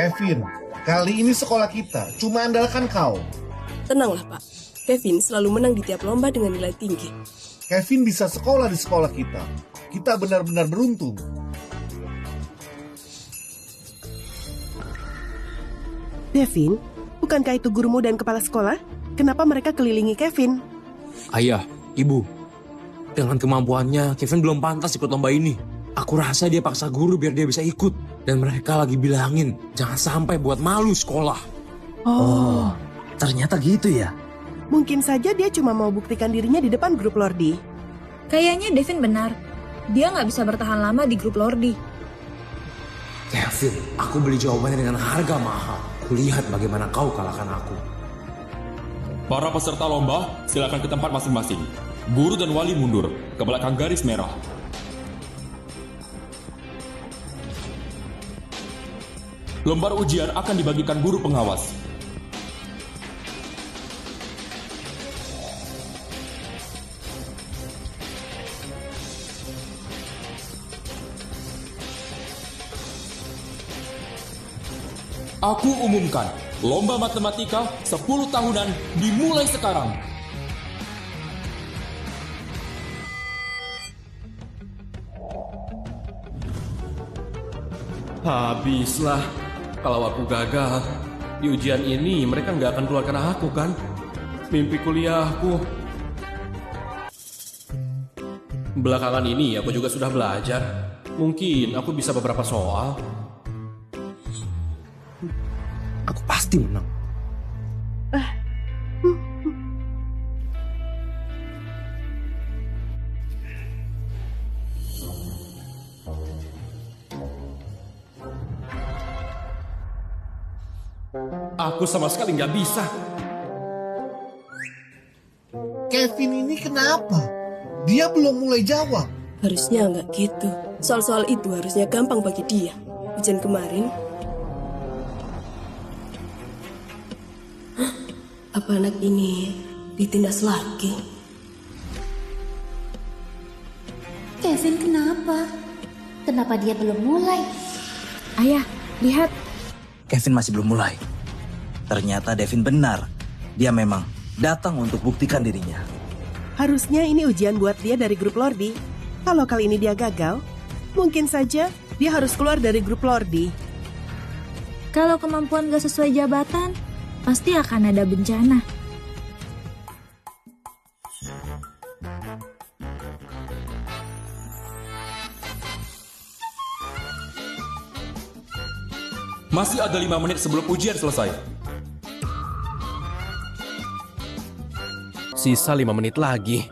Kevin, kali ini sekolah kita cuma andalkan kau. Tenanglah, Pak. Kevin selalu menang di tiap lomba dengan nilai tinggi. Kevin bisa sekolah di sekolah kita. Kita benar-benar beruntung. Devin, bukankah itu gurumu dan kepala sekolah? Kenapa mereka kelilingi Kevin? Ayah, ibu, dengan kemampuannya Kevin belum pantas ikut lomba ini. Aku rasa dia paksa guru biar dia bisa ikut. Dan mereka lagi bilangin, jangan sampai buat malu sekolah. Oh, Ternyata gitu ya. mungkin saja dia cuma mau buktikan dirinya di depan grup Lordi. Kayaknya Devin benar. Dia nggak bisa bertahan lama di grup Lordi. Kevin, aku beli jawabannya dengan harga mahal. Kulihat bagaimana kau kalahkan aku. Para peserta lomba, silakan ke tempat masing-masing. Guru dan wali mundur ke belakang garis merah. Lembar ujian akan dibagikan guru pengawas. Aku umumkan, lomba matematika 10 tahunan dimulai sekarang. Habislah. Kalau aku gagal, di ujian ini mereka nggak akan keluarkan aku kan? Mimpi kuliahku. Belakangan ini aku juga sudah belajar. Mungkin aku bisa beberapa soal. Aku pasti menang. Aku sama sekali nggak bisa. Kevin ini kenapa? Dia belum mulai jawab. Harusnya nggak gitu. Soal-soal itu harusnya gampang bagi dia. Ujian kemarin. Hah? Apa anak ini ditindas lagi? Kevin kenapa? Kenapa dia belum mulai? Ayah, lihat. Kevin masih belum mulai. Ternyata Devin benar. Dia memang datang untuk buktikan dirinya. Harusnya ini ujian buat dia dari grup Lordi. Kalau kali ini dia gagal, mungkin saja dia harus keluar dari grup Lordi. Kalau kemampuan gak sesuai jabatan, pasti akan ada bencana. Masih ada 5 menit sebelum ujian selesai. Sisa 5 menit lagi.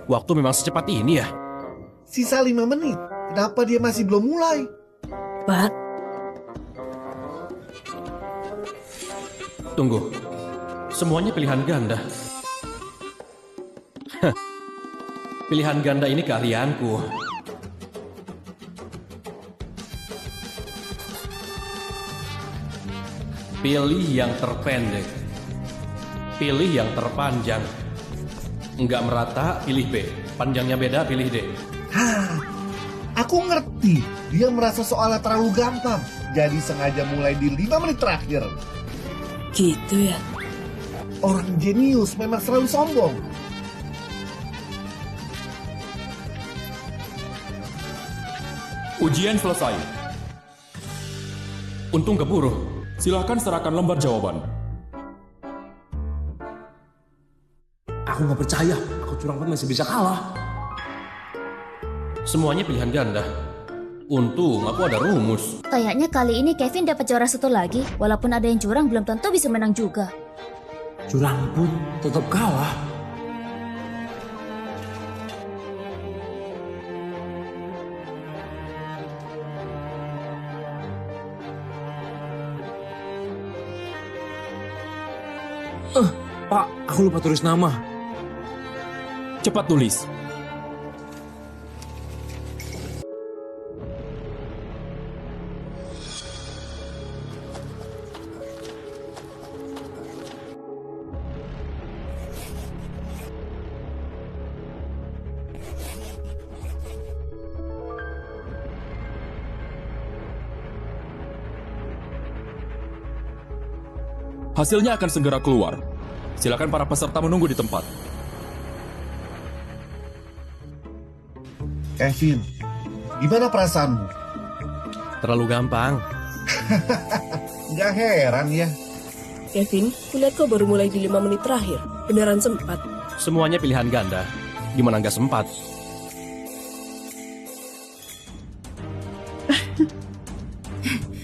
Waktu memang secepat ini ya? Sisa 5 menit. Kenapa dia masih belum mulai? Pak, Tunggu. Semuanya pilihan ganda. Hah. Pilihan ganda ini keahlianku. Pilih yang terpendek. Pilih yang terpanjang. Enggak merata, pilih B. Panjangnya beda, pilih D. Hah, aku ngerti. Dia merasa soalnya terlalu gampang. Jadi sengaja mulai di 5 menit terakhir. gitu ya. Orang jenius memang selalu sombong. Ujian selesai. Untung keburu. Silakan serahkan lembar jawaban. Aku nggak percaya, aku curang pun masih bisa kalah. Semuanya pilihan ganda. Untung aku ada rumus. Kayaknya kali ini Kevin dapat juara 1 lagi. Walaupun ada yang curang, belum tentu bisa menang juga. Curang pun tetap kalah. Pak, aku lupa tulis nama. Cepat tulis. Hasilnya akan segera keluar. Silakan para peserta menunggu di tempat. Kevin, gimana perasaanmu? Terlalu gampang. Nggak heran ya. Kevin, kulihat kau baru mulai di 5 menit terakhir. Beneran sempat. Semuanya pilihan ganda. Gimana nggak sempat?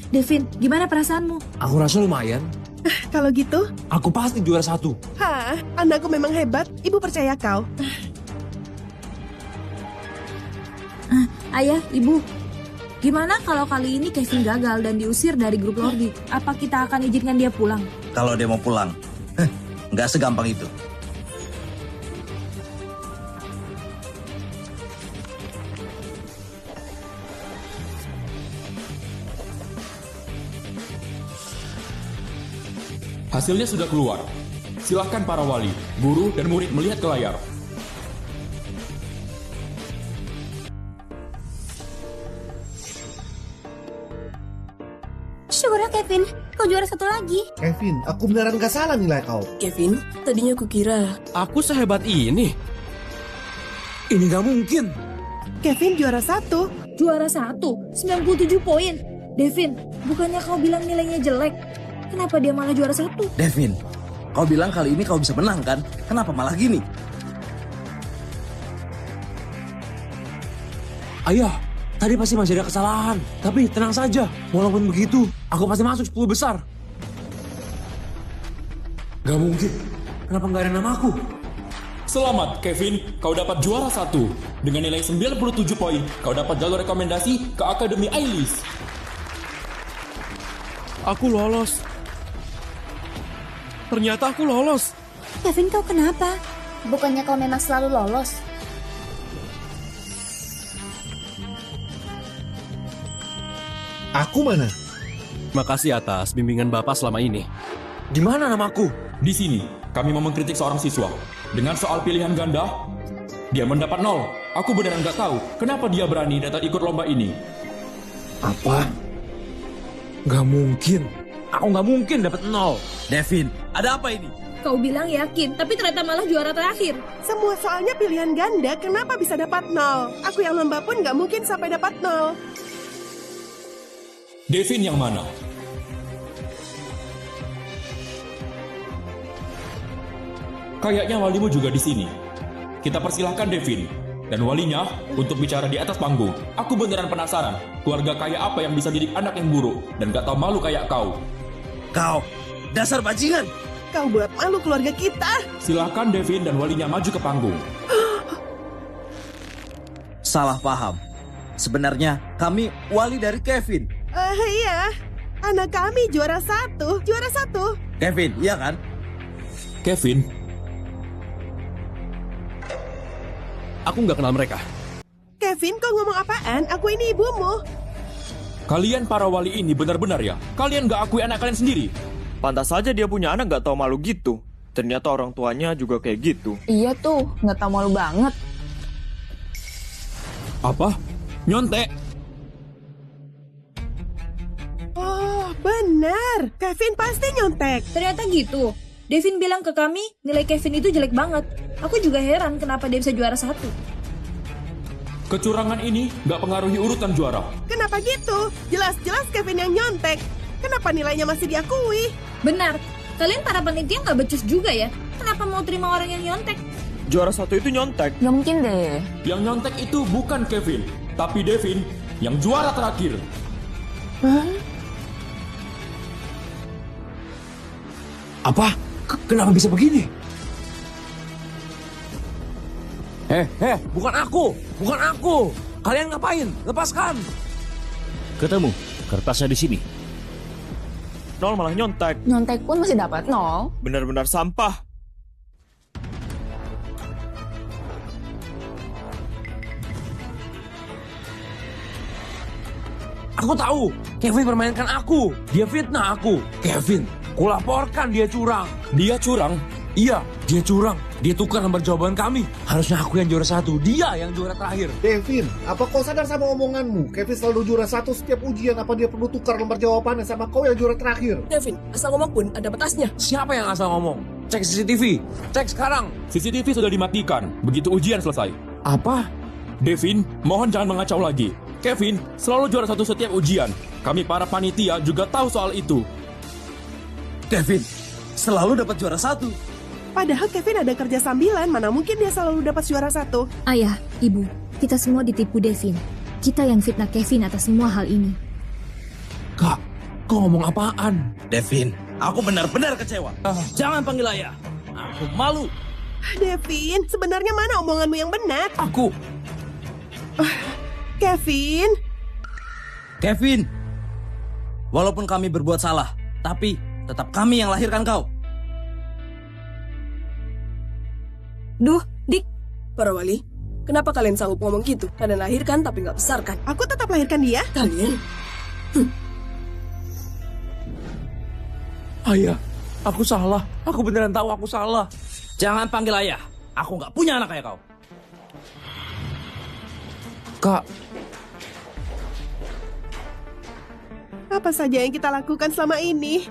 Devin, gimana perasaanmu? Aku rasa lumayan. Kalau gitu, Aku pasti juara 1. hah, anakku memang hebat. Ibu percaya kau. Ayah, Ibu, gimana kalau kali ini Kevin gagal dan diusir dari grup Lordi? Apa kita akan izinkan dia pulang? Kalau dia mau pulang, nggak segampang itu. Hasilnya sudah keluar. Silahkan para wali, guru, dan murid melihat ke layar. Syukurnya Kevin, kau juara 1 lagi. Kevin, aku beneran gak salah nilai kau. Kevin, tadinya aku kira Aku sehebat ini. Ini nggak mungkin. Kevin juara 1. Juara 1, 97 poin. Devin, bukannya kau bilang nilainya jelek? Kenapa dia malah juara 1? Devin, kau bilang kali ini kau bisa menang kan? Kenapa malah gini? Ayah, tadi pasti masih ada kesalahan. Tapi tenang saja, walaupun begitu, aku pasti masuk 10 besar. Gak mungkin. Kenapa nggak ada namaku? Selamat, Kevin. Kau dapat juara 1. Dengan nilai 97 poin, kau dapat jalur rekomendasi ke Akademi Ailis. Aku lolos. Ternyata aku lolos. Kevin, kau kenapa? Bukannya kau memang selalu lolos? Aku mana? Makasih atas bimbingan Bapak selama ini. Di mana namaku? Di sini, kami mau mengkritik seorang siswa. Dengan soal pilihan ganda, dia mendapat 0. Aku beneran nggak tahu kenapa dia berani datang ikut lomba ini. Apa? Gak mungkin. Aku gak mungkin dapat 0. Devin, ada apa ini? Kau bilang yakin, tapi ternyata malah juara terakhir. Semua soalnya pilihan ganda, kenapa bisa dapat 0? Aku yang lomba pun nggak mungkin sampai dapat 0. Devin yang mana? Kayaknya walimu juga di sini. Kita persilahkan Devin dan walinya untuk bicara di atas panggung. Aku beneran penasaran, keluarga kaya apa yang bisa didik anak yang buruk dan gak tahu malu kayak kau. Kau, dasar bajingan! Kau buat malu keluarga kita. Silahkan Devin dan walinya maju ke panggung. Salah paham. Sebenarnya kami wali dari Kevin. Iya, anak kami juara 1. Juara 1. Kevin, iya kan? Kevin, Aku nggak kenal mereka. Kevin, kau ngomong apaan? Aku ini ibumu. kalian para wali ini benar-benar ya? Kalian gak akui anak kalian sendiri? Pantas saja dia punya anak gak tahu malu gitu. Ternyata orang tuanya juga kayak gitu. Iya tuh, nggak tahu malu banget. Apa? Nyontek? Oh, benar. Kevin pasti nyontek. Ternyata gitu. Devin bilang ke kami, nilai Kevin itu jelek banget. Aku juga heran kenapa dia bisa juara 1. Kecurangan ini gak pengaruhi urutan juara. Kenapa gitu? Jelas-jelas Kevin yang nyontek. Kenapa nilainya masih diakui? Benar, kalian para panitia nggak becus juga ya? Kenapa mau terima orang yang nyontek? Juara 1 itu nyontek. Nggak mungkin deh. Yang nyontek itu bukan Kevin, tapi Devin yang juara terakhir. Apa? Kenapa bisa begini? Bukan aku! Bukan aku! Kalian ngapain? Lepaskan! Ketemu, kertasnya di sini. 0 malah nyontek. Nyontek pun masih dapat 0. Benar-benar sampah. Aku tahu, Kevin permainkan aku. Dia fitnah aku. Kevin, kulaporkan dia curang. Dia curang? Iya, dia curang. Dia tukar lembar jawaban kami. Harusnya aku yang juara 1, dia yang juara terakhir. Devin, apa kau sadar sama omonganmu? Kevin selalu juara 1 setiap ujian. Apa dia perlu tukar lembar jawabannya sama kau yang juara terakhir? Devin, asal ngomong pun ada batasnya. Siapa yang asal ngomong? Cek CCTV. Cek sekarang. CCTV sudah dimatikan begitu ujian selesai. Apa? Devin, mohon jangan mengacau lagi. Kevin selalu juara 1 setiap ujian. Kami para panitia juga tahu soal itu. Devin selalu dapat juara 1. Padahal Kevin ada kerja sambilan, mana mungkin dia selalu dapat juara 1. Ayah, ibu, kita semua ditipu Devin. Kita yang fitnah Kevin atas semua hal ini. Kak, kau ngomong apaan? Devin, aku benar-benar kecewa. Jangan panggil ayah. Aku malu. Devin, sebenarnya mana omonganmu yang benar? Aku. Kevin. Kevin, walaupun kami berbuat salah, tapi tetap kami yang lahirkan kau. Duh, Dik. Para wali, kenapa kalian sanggup ngomong gitu? Kalian lahirkan tapi nggak besarkan. Aku tetap lahirkan dia. Kalian? Ayah, aku salah. Aku beneran tahu aku salah. Jangan panggil ayah. Aku nggak punya anak kayak kau. Kak. Apa saja yang kita lakukan selama ini?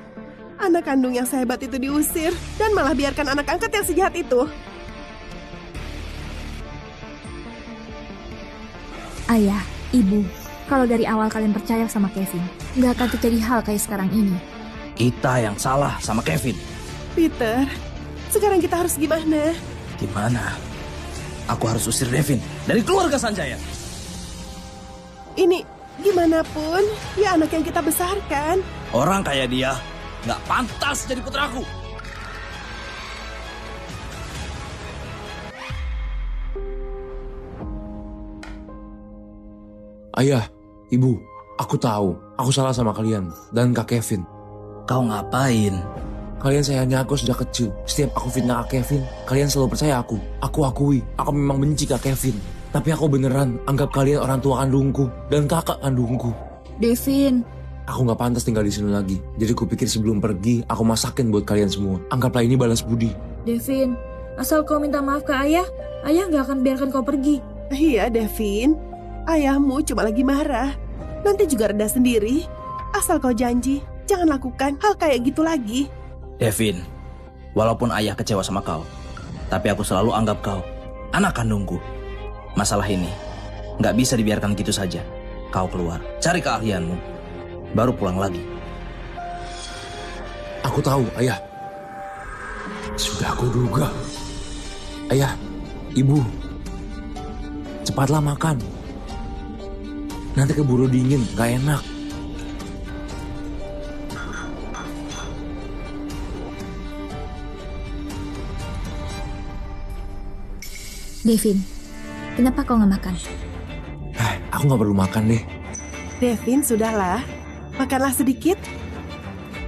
Anak kandung yang sehebat itu diusir, dan malah biarkan anak angkat yang sejahat itu. Ayah, ibu, kalau dari awal kalian percaya sama Kevin, nggak akan terjadi hal kayak sekarang ini. Kita yang salah sama Kevin. Peter, sekarang kita harus gimana? Gimana? Aku harus usir Devin dari keluarga Sanjaya. Ini, gimana pun, dia anak yang kita besarkan. Orang kayak dia nggak pantas jadi putraku. Ayah, ibu, aku tahu. Aku salah sama kalian dan Kak Kevin. Kau ngapain? Kalian sayangi aku sejak kecil. Setiap aku fitnah Kak Kevin, kalian selalu percaya aku. Aku akui, aku memang benci Kak Kevin. Tapi aku beneran anggap kalian orang tua kandungku dan kakak kandungku. Devin. Aku gak pantas tinggal di sini lagi. Jadi kupikir sebelum pergi, aku masakin buat kalian semua. Anggaplah ini balas budi. Devin, asal kau minta maaf ke ayah, ayah nggak akan biarkan kau pergi. Iya, Devin. Ayahmu cuma lagi marah. Nanti juga reda sendiri. Asal kau janji, jangan lakukan hal kayak gitu lagi. Devin, walaupun ayah kecewa sama kau, tapi aku selalu anggap kau anak kandungku. Masalah ini nggak bisa dibiarkan gitu saja. Kau keluar, cari keahlianmu, baru pulang lagi. Aku tahu, ayah. Sudah aku duga. Ayah, ibu, cepatlah makan. Nanti keburu dingin, gak enak. Devin, kenapa kau nggak makan? Aku gak perlu makan deh. Devin, sudahlah. Makanlah sedikit.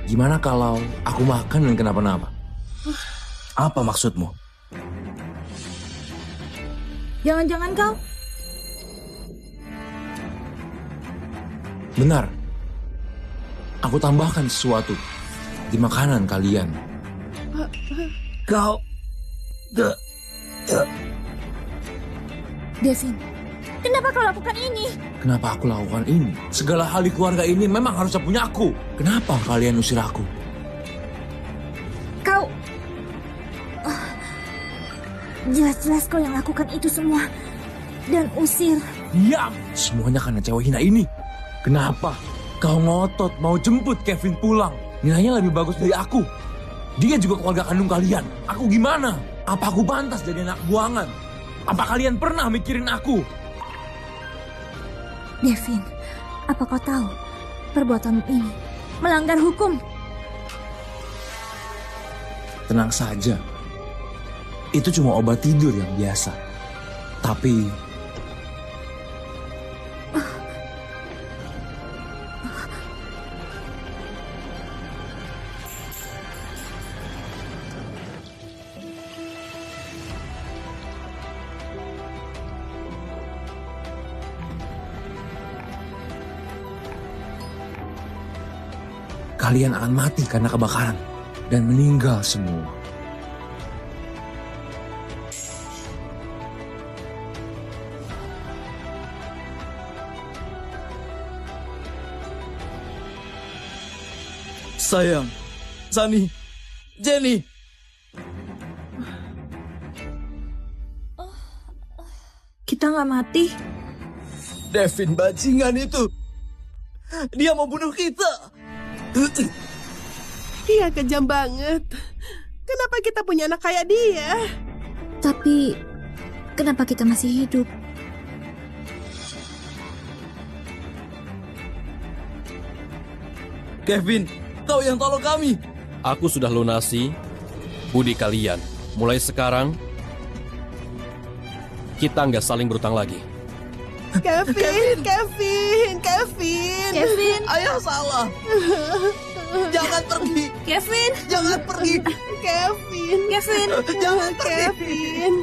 Gimana kalau aku makan dan kenapa-napa? Apa maksudmu? Jangan-jangan kau... Benar. Aku tambahkan sesuatu di makanan kalian. Kau... Devin, kenapa kau lakukan ini? Kenapa aku lakukan ini? Segala hal di keluarga ini memang harusnya punya aku. Kenapa kalian usir aku? Kau... Jelas-jelas kau yang lakukan itu semua. Dan usir. Diam! Semuanya karena cewek hina ini. Kenapa kau ngotot mau jemput Kevin pulang? Nilainya lebih bagus dari aku. Dia juga keluarga kandung kalian. Aku gimana? Apa aku pantas jadi anak buangan? Apa kalian pernah mikirin aku? Devin, apa kau tahu perbuatanmu ini melanggar hukum? Tenang saja. Itu cuma obat tidur yang biasa. Tapi... kalian akan mati karena kebakaran dan meninggal semua. Sayang, Sunny, Jenny. Kita nggak mati. Devin bajingan itu. Dia mau bunuh kita. Dia kejam banget. Kenapa kita punya anak kayak dia? Tapi kenapa kita masih hidup? Kevin, kau yang tolong kami. Aku sudah lunasi budi kalian. Mulai sekarang, kita nggak saling berutang lagi. Kevin. Ayah salah. Jangan pergi. Kevin. Jangan pergi. Kevin. Jangan pergi. Kevin.